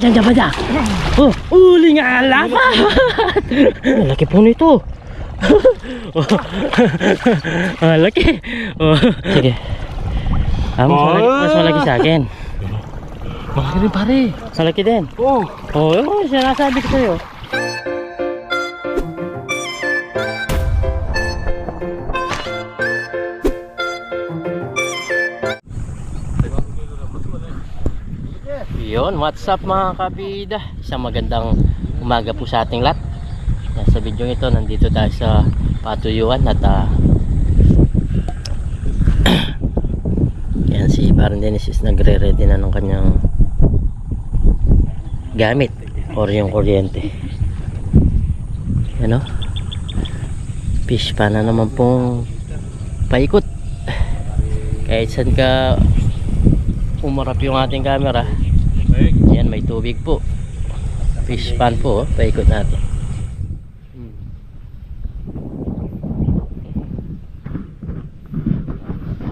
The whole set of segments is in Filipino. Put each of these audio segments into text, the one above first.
Diyan ba dyan? Oh, uli nga lapat! Laki po nito. Laki. Sige. Mas malaki sa akin. Malaki rin pare. Malaki din. Oh. Oo, sinasabi ko sa'yo. Yun, what's up mga kabida? Isang magandang umaga po sa ating lahat. Sa video ito, nandito tayo sa patuyuan at yan si Parang Dennis is nagre-ready na ng kanyang gamit or yung kuryente. Ano? Fish pa na naman pong paikot. Kahit saan ka umarap yung ating camera, yan, may tubig po. Fish pan po, paikot natin.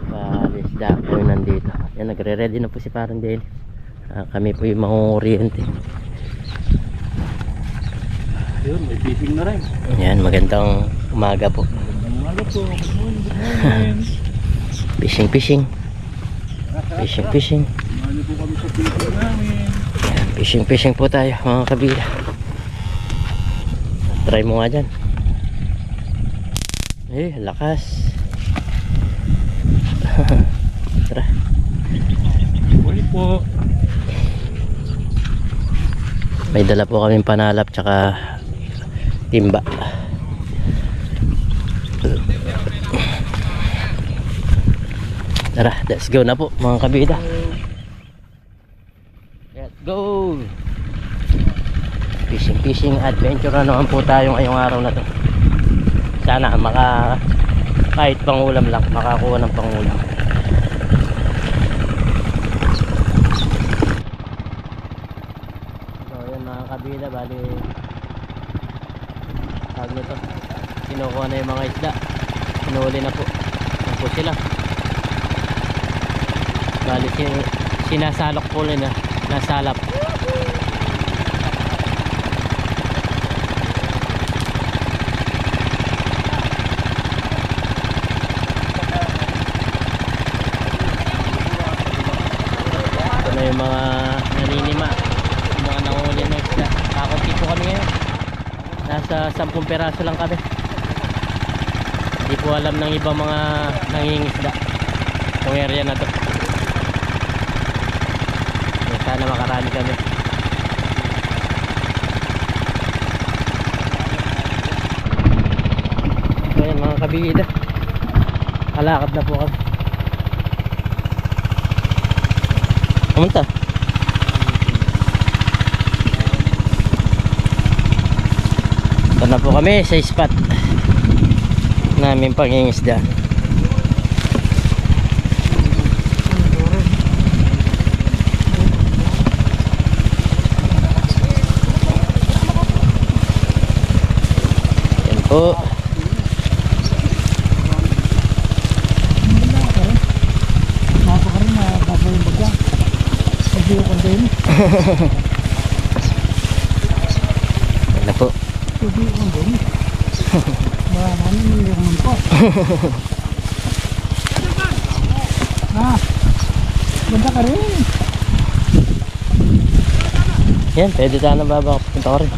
Palisda po yung nandito. Yan, nagre-ready na po si Parang Dennis. Kami po yung mangunguryente. Yun, may fishing na rin. Yan, magandang umaga po. Magandang umaga po. Good morning. Fishing. Fishing. Ano po kami sa fishing namin. Yan, fishing po tayo mga kabila. Try mo nga dyan. Lakas. Tara. Huli po. May dala po kaming panalap tsaka timba. Tara, let's go na po mga kabida. Let's go. Fishing adventure na naman po tayo ngayong araw na to. Sana kahit pangulam lang, makakuha ng pangulam. So yan mga kabida, bali tawag nito, kinukuha na yung mga isda, sinuhuli na po. Yan po sila, bali sinasalok po nila, nasalap. Ito na yung mga naninima, yung mga nanguhuli na isda. Kakunti po kami ngayon, nasa 10 peraso lang kami. Hindi po alam ng ibang mga nangingisda itong area na to. Sana makarami kami. So yan mga kabida, kalakad na po kami. Pumunta. Ito na po kami sa spot namin pangingisda. Yan po. Napakaroon na babawin bagya. Pag-iwa ko din. Yan na po. Pag-iwa ko din. Maraming niliyaman po. Ganda ka rin. Yan, pwede tayo nang babak. Punta ko rin.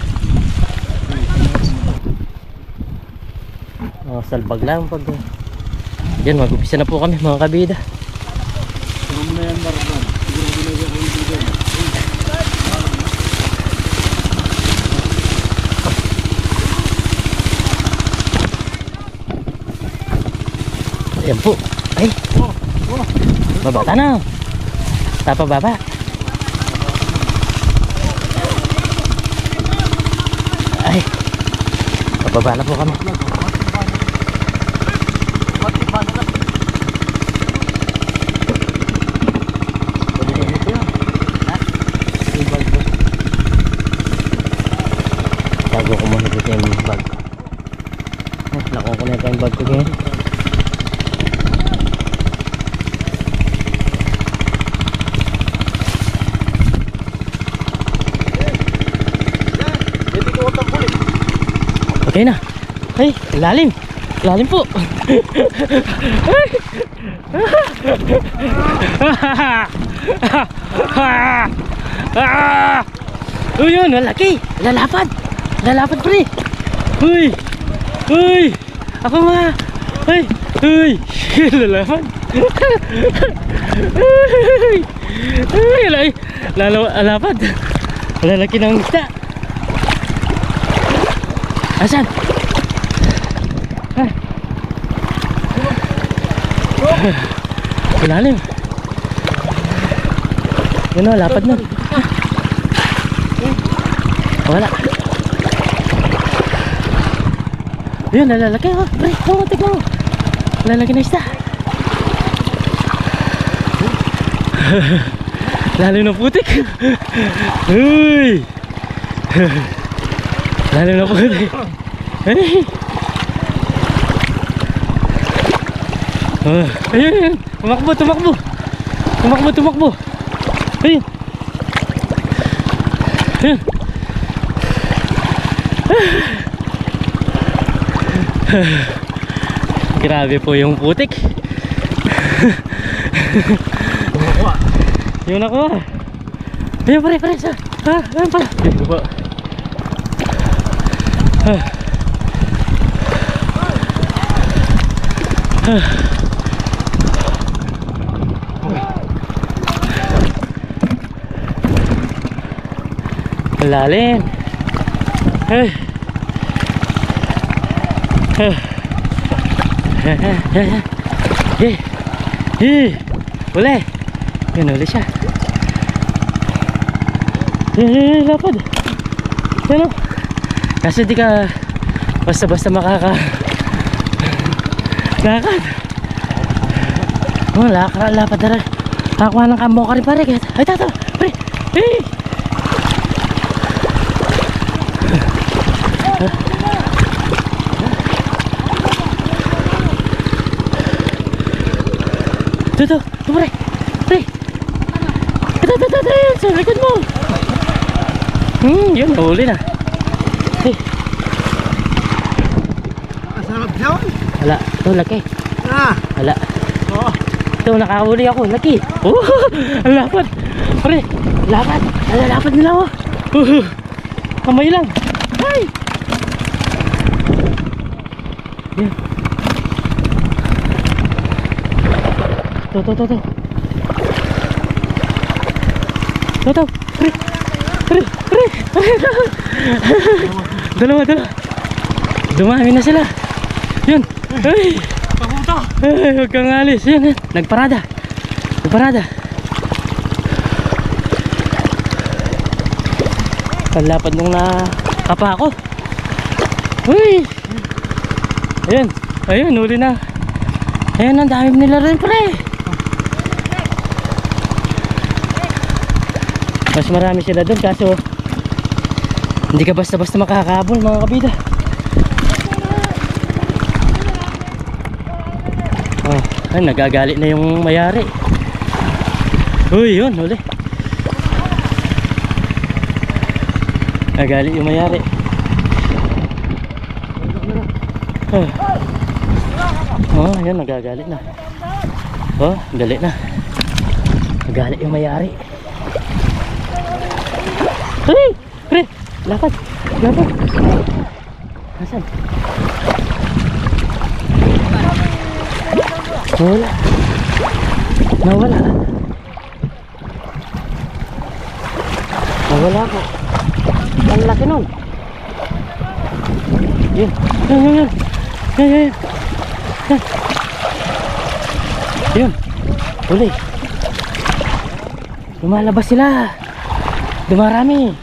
Salbag lang pag yan, mag-upisa na po kami mga kabida. Ano mo na yan, Marban? Siguro ginagawa ko yung video. Ayan po. Ay, babata na. Tapa baba. Ay, bababa na po kami. Tago ko muna dito yung bag. Nakuha ko na ito yung bag ko ganyan. Okay na. Ay, lalim. Lalim po. Uy, yun, malaki. Lalapad. Lalapad, pre. Uy. Uy. Ako ma. Uy. Uy. Lalapad. Uy. Uy, lalapad. Lalaki ng isda. Asan? Ilalim. Yun o, lapad nun. Wala. Yun, nalalaki o. Pre, tignan mo. Lalaki na isda. Lalim na putik. Uy. Lalim na putik. Ay. Ayun, ayun. Tumakbo, tumakbo. Tumakbo, tumakbo. Ayun. Ayun. Grabe po yung putik. Yung nakuha. Ayun, pare, pare. Ayun pala. Ayun po. Lalim. Uli. Yun, uli siya. Lapad. Ano? Kasi di ka basta-basta lakad. Oh, lapad na rin. Nakakuha ng kambo ka rin pare. Ay, tato. Pre. Hey. Ito, pre. Pre. Ito, yun. Sa likod mo. Yun, nahuli na. Hey. Nakasarap yun? Wala, ito laki. Wala. Oo. Ito, nakahuli ako, laki. Ang lapad. Pre, lapad. Ang lapad nila ako. Kamay lang. Ay. Yan. Ito. Ito. Pre. Dalawa. Dumami na sila. Yun. Ay. Ay, huwag kang alis. Yan. Nagparada. Panlapad nung nakapa ako. Uy. Ayun, huli na. Ayun, ang dami nila rin, pre. Mas marami sila doon, kaso hindi ka basta-basta makakahabol, mga kabida. Ay, nagagalit na yung mayari. Uy, yun, huli. Nagagalit yung mayari. Yan, nagagalit na. Galit na. Nagagalit yung mayari. Hey, pre, lapad. Nasaan? Nawala po. Ang laki nun. Yun. Yun. Uli. Lumalabas sila. Dumarami.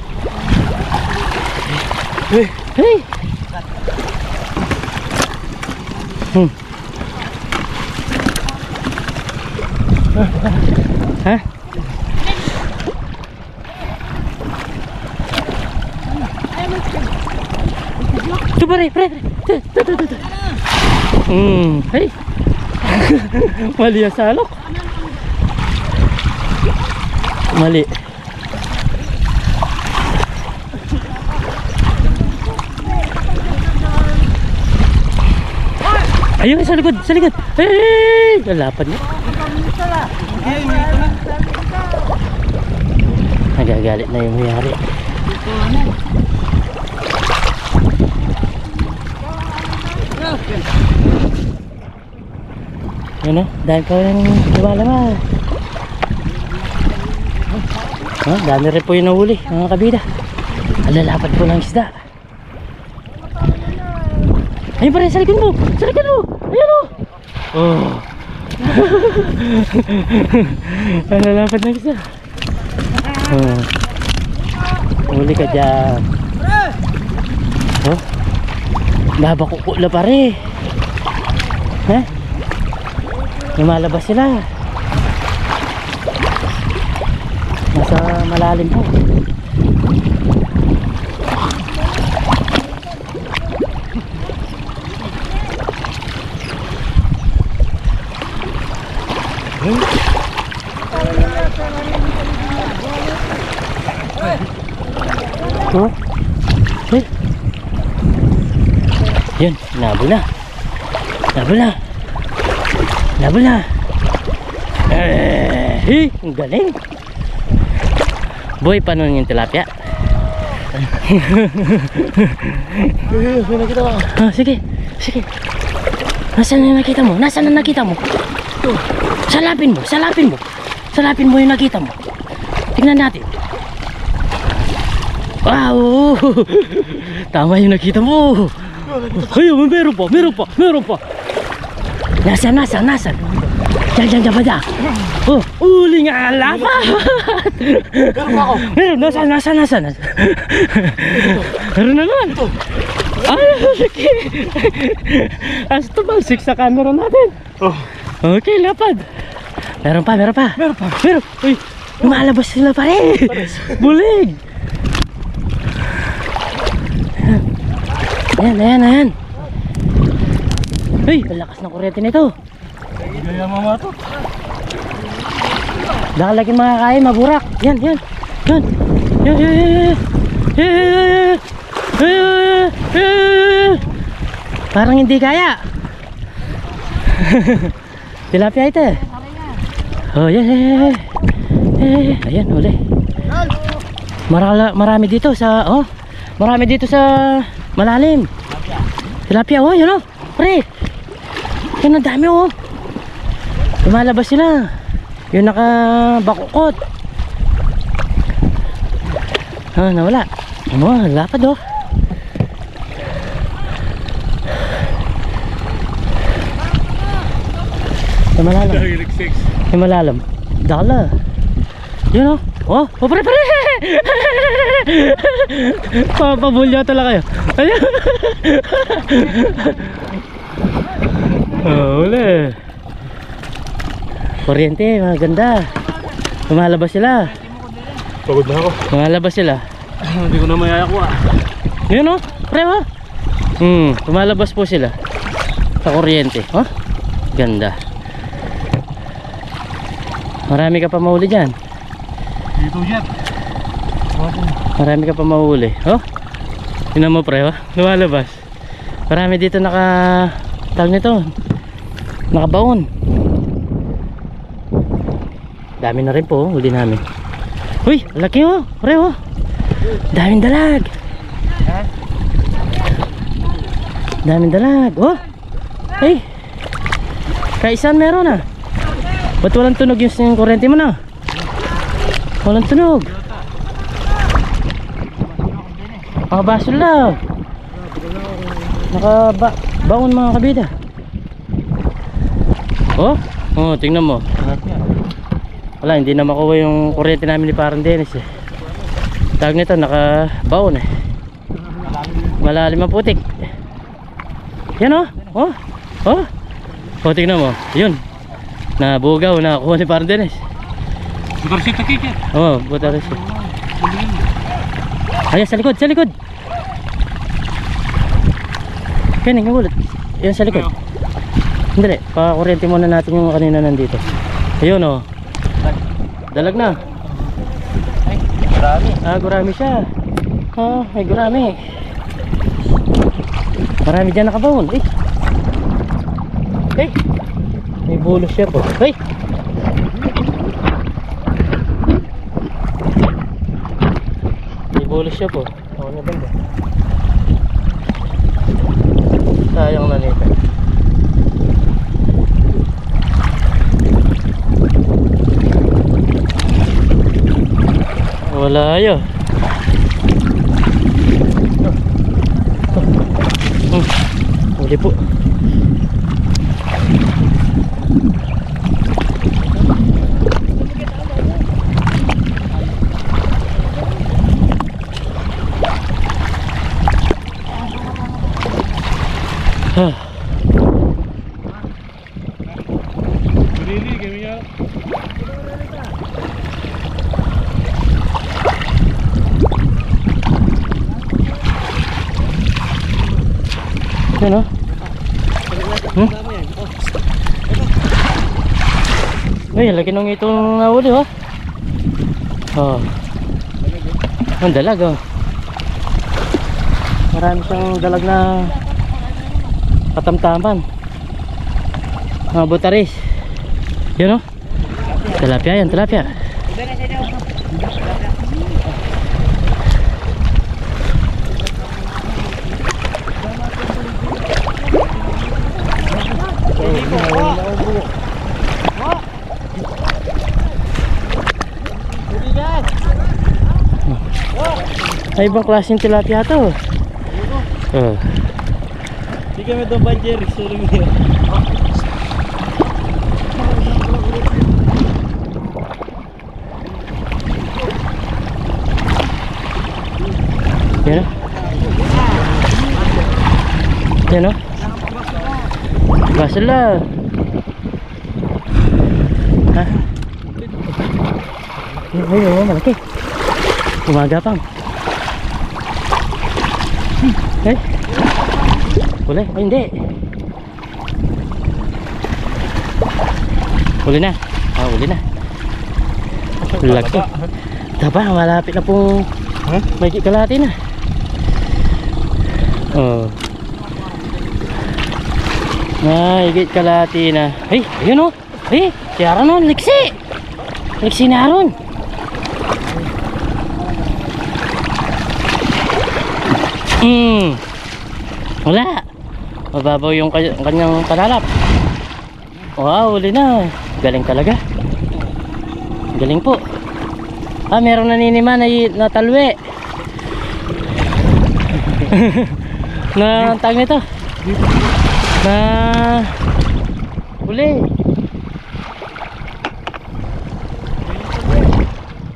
Hey. Ha? Ito pre. Ito. Hey. Mali ang salok. Mali. Ayun, sa likod, sa likod. Ay, lalapan niya. Nagagalit na yung mayari. Yun o, dahil pa rin lumalama. Dami rin po yung nahuli, mga kabida. Alalapad po ng isda. Ayun pa rin, sa likod mo! Sa likod mo! Ayun o! Oh! Alalapad ng isda. Oh. Huli ka dyan. Oh? Babakukula pa rin. Eh? Lumalabas sila. Nasa malalim po. Oh? Eh? Yun, nabol na. Nabol na. Nabol na. Ang galing. Boy, paano yung tilapia? Sige, sige. Nasaan na nakita mo? Nasaan na nakita mo? Salapin mo, salapin mo. Salapin mo yung nakita mo. Tingnan natin. Wow! Tama yung nakita mo. Ayun, meron pa, meron pa, meron pa. Nasaan, nasaan, nasaan? Diyan ba dyan? Oh, uli nga lapa! Meron pa ako. Meron, nasaan? Meron na naman. Ay, sige. As tumalsik sa camera natin. Oh. Okay, lapad. Meron pa. Meron. Uy, lumalabas sila pa rin. Bulig. Ayan. Uy, ang lakas ng kuryente nito. Gaya mama to. Nakalagin mga kain, maburak. Yan. Parang hindi kaya. Tilapia ito. Oh, yan. Ayan, uli. Marami dito sa, marami dito sa malalim. Tilapia, yan o. Pre. Yan, ang dami o. Lumalabas sila. Yung nakabakukot. Nawala. Lapad o. Yung malalam. Yung malalam. Dala. Yun o. Pre. Papabulya talaga kayo. Ayun. Uli. Kuryente, maganda. Lumalabas sila. Pagod na ako. Lumalabas sila. Hindi ko na mayayakuha. Yun o, pre o. Lumalabas po sila sa kuryente. Ganda. Marami ka pa mahuli dyan. Dito jet. Marami ka pa mahuli. Tingnan mo pre, lumalabas. Marami dito tawag nito, nakabaon. Dami na rin po, huli namin. Uy, laki pre daming dalag. Daming dalag. Ay, kaisan meron na. Ba't walang tunog yung kurente mo na? Walang tunog. Basol lang. Nakabaon mga kabida. Tingnan mo. Wala, hindi na makuha yung kuryente namin ni parang Dennis eh. Tawag nito, nakabaon eh. Malalim ang putik. Yan tingnan mo. Yun. Nabugaw, nakakuha ni parang Dennis. Butarsita kikit. Butarsita. Ayan, sa likod. Kaning, nagulat. Yan sa likod. Hindi, pakakuryente muna natin yung kanina nandito. Ayun dalag na. Ay, gurami. Gurami siya. Ay gurami. Marami dyan nakabaon. Hey! May bulos siya po. Hey! May bulos siya po. Ako na banda. Sayang na nito. Wala yun. Huli po. Yan o. Ay, laki nung itong nahuli oh. Oh. Ang dalag oh. Marami siyang dalag na katamtaman. Mga butaris. Yan oh. Tilapia yan, tilapia. Ay, ibang klaseng tilapia to. Hindi kami doon ba, Jerry? Sorry mo yun. Yan o. Yan o. Basala. Ha? Ay, oo, malaki. Umagapang. Eh? Huli? Ay, hindi. Huli na. Ah, huli na. Laki. Taba, malapit na pong may kalahati na. Oh. May kalahati na. Ay, ayun o. Ay, si Aaron o, liksi. Liksi na Aaron. Wala. Mababaw yung kanyang panalap. Wow, huli na. Galing talaga. Galing po. Ah, meron naninima na talwe. Na tag nito. Na huli.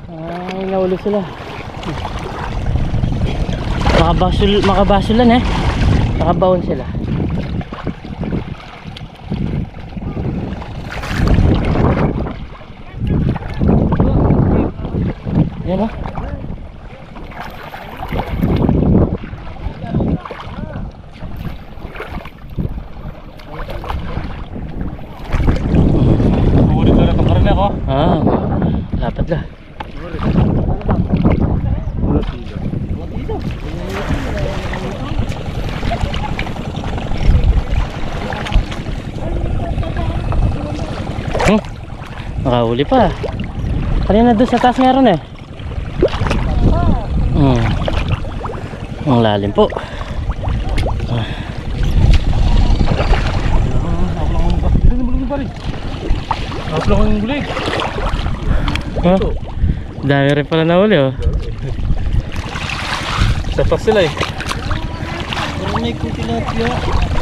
Ay, nahuli sila. Makabasulan eh. Nakabaon sila. Yan o. Ulit na rin ang karami ako. Ah, dapat lah. Nakahuli pa. Kanina doon sa taas meron eh. Ang lalim po. Naplang ang bulig. Ha? Dami rin pala nahuli oh. Sa taas sila eh. Parang may tilapia.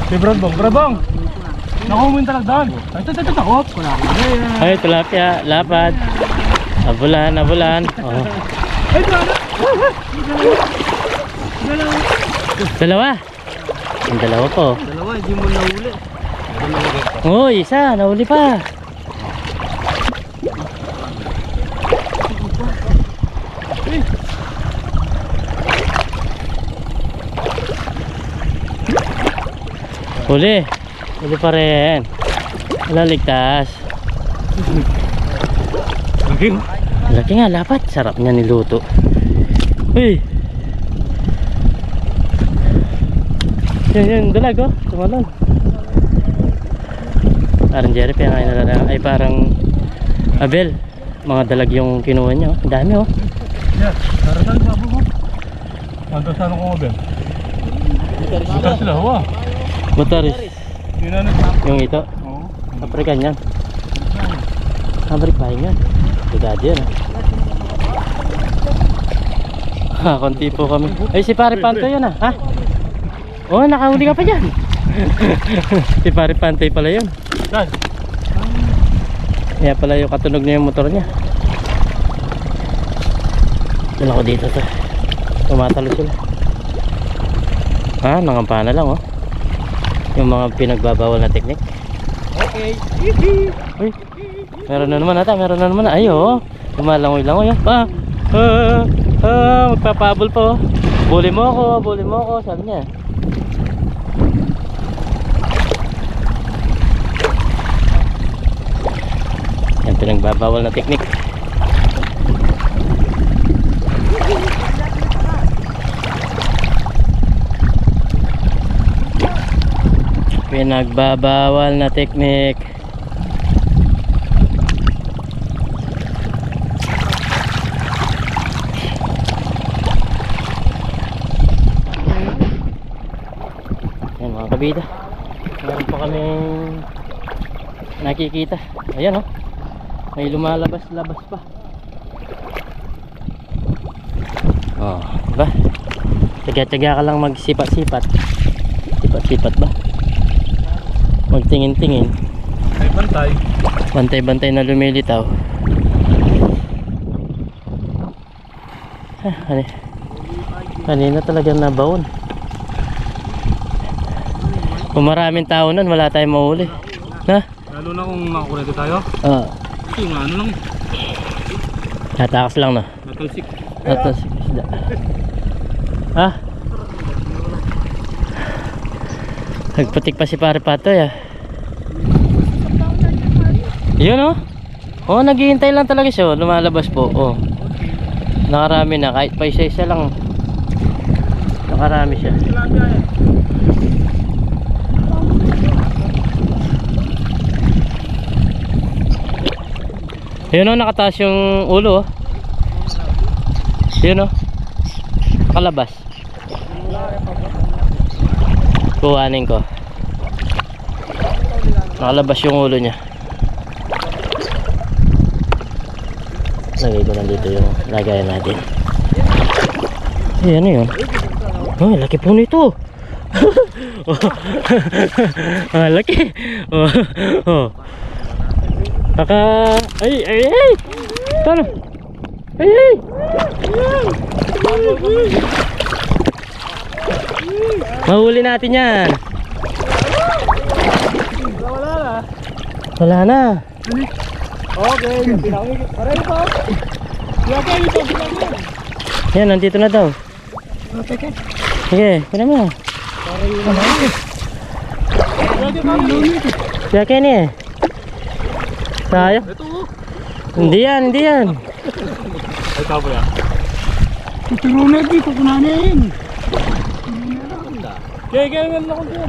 Hey, Bradong. Nakumin talaga doon. Ay, takot. Ay, tilapia, lapad. Abulan. Oh. Ay, Dalawa. Ang dalawa po. Dalawa, hindi mo nahuli. Oh, isa, nahuli pa. Huli pa rin. Wala ligtas. Laki nga, lapat. Sarap niya niluto. Uy. Yan, dalag oh. Tumalon. Parang Jerry, kaya ngayon nalarang. Ay parang Abel. Mga dalag yung kinuha niya. Ang dami oh. Yeah, daratal babo mo. Hanggang saan ako Ben? Butar sila, hawa. Motoris. Yun na Yung ito. Oo. African yan. Fabric pa yan. Ligado yan ah. Konti po kami. Ay si Pare Pantoy yan ah. Ha? Oh, nakahuli ka pa dyan. Si Pare Pantoy pala yun. Dad. Kaya pala yung katunog niya yung motor niya. Yan ako dito to. Tumatalo sila. Ah, nangampana lang oh. Yung mga pinagbabawal na teknik. Okay. Uy, meron na naman ata, meron na naman. Ay oh, lumalangoy-langoy ah. Magpapabol po. Buli mo ako, sabi niya. Yan pinagbabawal na teknik. Pinagbabawal na teknik. Yan mga kabida, meron pa kaming nakikita. Ayan oh, may lumalabas-labas pa. Oh, diba? Tsaga-tsaga ka lang magsipat-sipat. Sipat-sipat ba? Magtingin-tingin. Ay, bantay. Bantay-bantay na lumilitaw. Kanina talagang nabaon. Kung maraming tao nun, wala tayong mahuli. Ha? Lalo na kung nakakurete tayo. Oo. Kasi yung ano lang. Tatakas lang na. Natalsik. Atas isda. Ha? Nagputik pa si Pare Patoy ah. Yun oh. Oh, naghihintay lang talaga siya. Lumalabas po. Oh. Nakarami na. Kahit pa isa-isa lang. Nakarami siya. Yun oh, nakataas yung ulo oh. Yun oh. Kalabas. Kuhanin ko. Nakalabas yung ulo niya. Lagay ko nandito yung lagayan natin. Ay, ano yun? Oh, laki po nito. Ah, laki. Oh, oh. Ay. Tara. Ay. Mahuli natin yan. Wala na. Okay, pinakikit. Aray po. Yan, nandito na daw. Sige, kunin mo. Siya Kenny eh. Sayang. Hindi yan. Ay, tabo yan. Tuturunan dito kung nanin. Kaya nga lang ako dyan.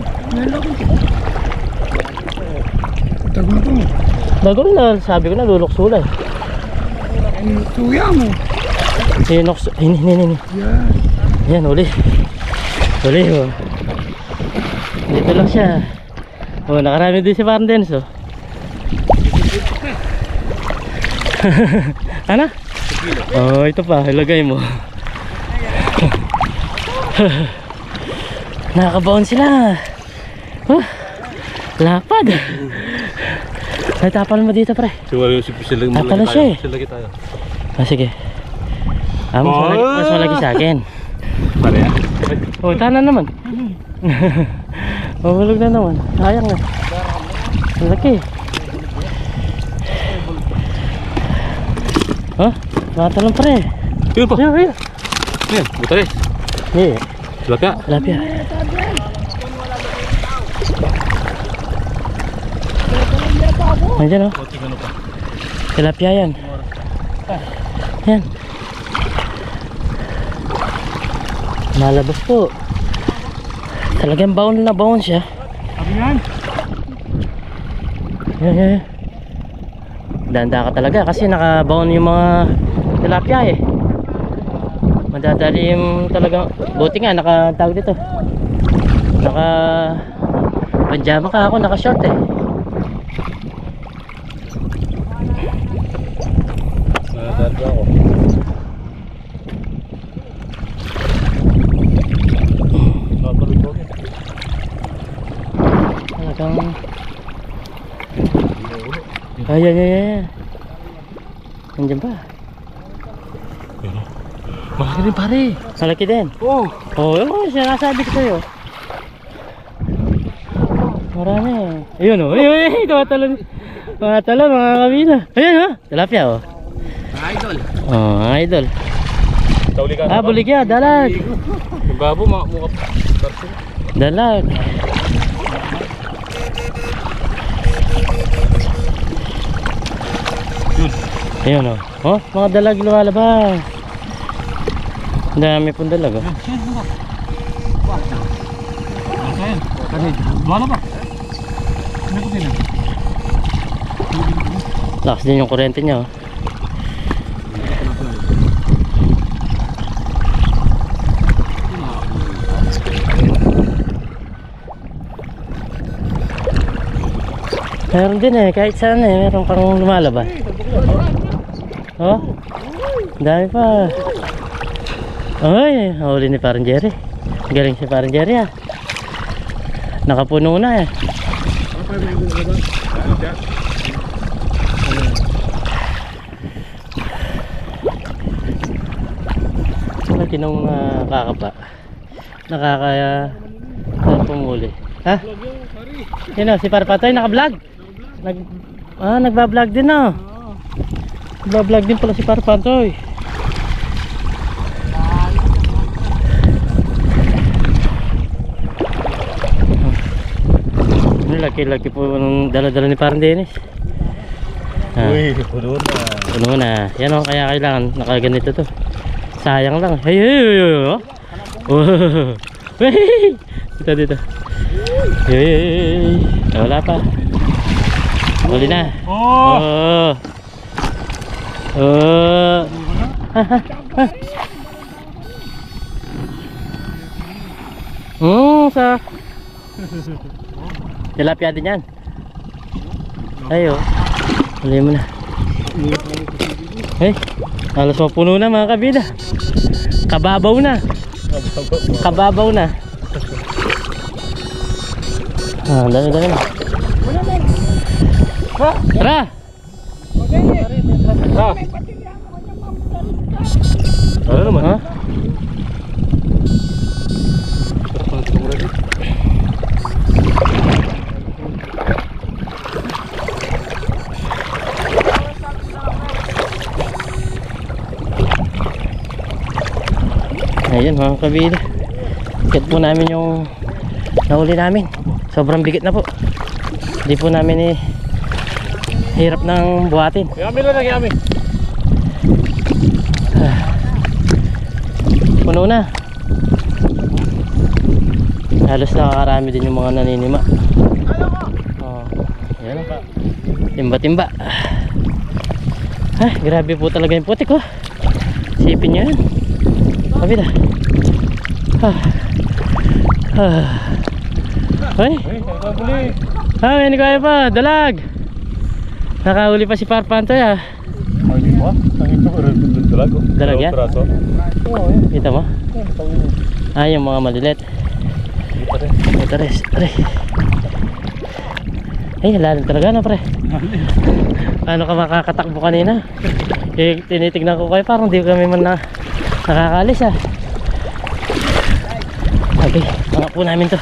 Tago ito. Bago rin na, sabi ko na luluksulay. Tuya mo. Ini. Yan, uli. Uli oh. Dito lang siya. Oh, nakarami din si Parang Denso. Ano? Oh, ito pa, ilagay mo. Nakakabaon sila. Lapad. Ay, tapal mo dito pre. Tapal siya eh. tayo. Ah, sige. Ah, mas malaki sa akin. Pare yan. Oh, tanan naman. Mahulog na naman. Sayang na. Malaki. Huh? Matalong pre. Yun pa. Ayun. Yan, butalis. Yeah. Tilapia. Tilapia. Nandiyan oh. Tilapia yan. Yan. Malabas po. Talagang baon na baon siya. Sabi yan. Yan. Danda ka talaga kasi nakabaon yung mga tilapia eh. Madadali yung talagang, buti nga nakatawag dito. Naka panjama ka, ako naka short eh. Nadadra ako. Nakalubog eh. Talagang ay. Nandiyan ba? Malaki rin pare. Malaki din. Oh. Oo, sinasabi ko sa'yo. Marami. Ayun o. Ayun, tumatalon. Tumatalon mga kabila. Ayun o. Tilapia o. Idol. Oh, idol. Tauli ka. Ah, buligya, dalag. Yung babo, mukha parso. Dalag. Yun. Ayun o. Oh, mga dalag lumalabas. Ang dami pong dalag o. Ayan. Kanid. Wala ba? Ano ko din? Lakas din yung kuryente niya o. Meron din eh, kahit saan eh, meron kang lumalabas. Oh, dami pa. Ay, huli ni Parang Jerry. Galing si Parang Jerry ah. Nakapuno na eh. Laki nung kakapa. Nakakaya pumuli. Ha? Sino? Si Parpatoy naka-vlog? Nagba-vlog din oh. Nagba-vlog din pala si Parpatoy. Laki-laki po ng dala-dala ni Parang Dennis. Uy, puno na. Puno na. Yan o, kaya kailangan nakaganito to. Sayang lang. Hey, oh. Dito. Hey. Wala pa. Huli na. Oh. Sa tilapia din yan. Ayo. Huli mo na. Halos mapuno na mga kabida. Kababaw na. Dami na. Tara. Ano naman? Ha? Ayun mga kabida. Ikat po namin yung nahuli namin. Sobrang bigat na po. Hindi po namin hirap ng buhatin. Yami na lang, yami. Puno na. Halos nakakarami din yung mga naninima. Oh, yan o. Timba-timba. Ay, grabe po talaga yung putik oh. Sipin nyo yan. Kabida. Ay, may kaya pa, dalag. Nakahuli pa si Parpantoy ah. Hindi mo? Ang ito ko rin dalag. Dalag yan? Oo, Kita mo? Yung mga malilit. Ito res. Ay, lalim talaga na pre. Ano ka makakatakbo kanina? Tinitignan ko kayo parang di kami man nakakalis ah. Okay, mga po namin to.